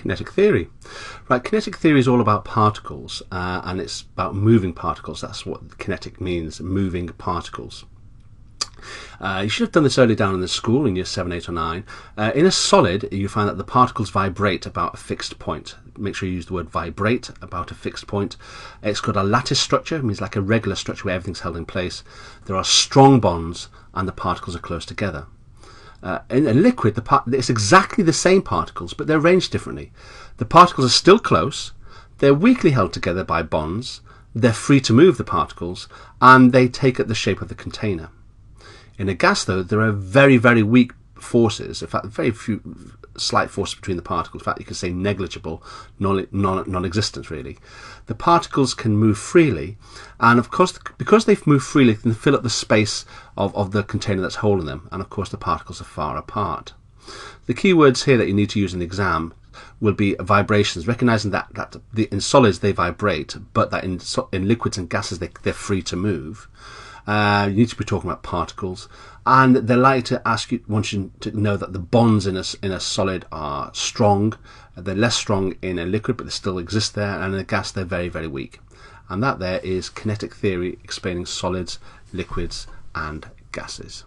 kinetic theory. Right, kinetic theory is all about particles, and it's about moving particles. That's what kinetic means, moving particles. You should have done this early down in the school in year 7, 8 or 9. In a solid, you find that the particles vibrate about a fixed point. Make sure you use the word vibrate, about a fixed point. It's got a lattice structure, it means like a regular structure where everything's held in place. There are strong bonds and the particles are close together. In a liquid, it's exactly the same particles, but they're arranged differently. The particles are still close, they're weakly held together by bonds, they're free to move, the particles, and they take up the shape of the container. In a gas, though, there are very, very weak forces, in fact, very few slight forces between the particles. In fact, you could say negligible, non-existent, really. The particles can move freely, and of course, because they move freely, they can fill up the space of the container that's holding them, and of course, the particles are far apart. The key words here that you need to use in the exam will be vibrations, recognizing that in solids they vibrate, but that in liquids and gases they're free to move. You need to be talking about particles, and they're likely to want you to know that the bonds in a solid are strong. They're less strong in a liquid, but they still exist there, and in a gas they're very, very weak. And that there is kinetic theory explaining solids, liquids and gases.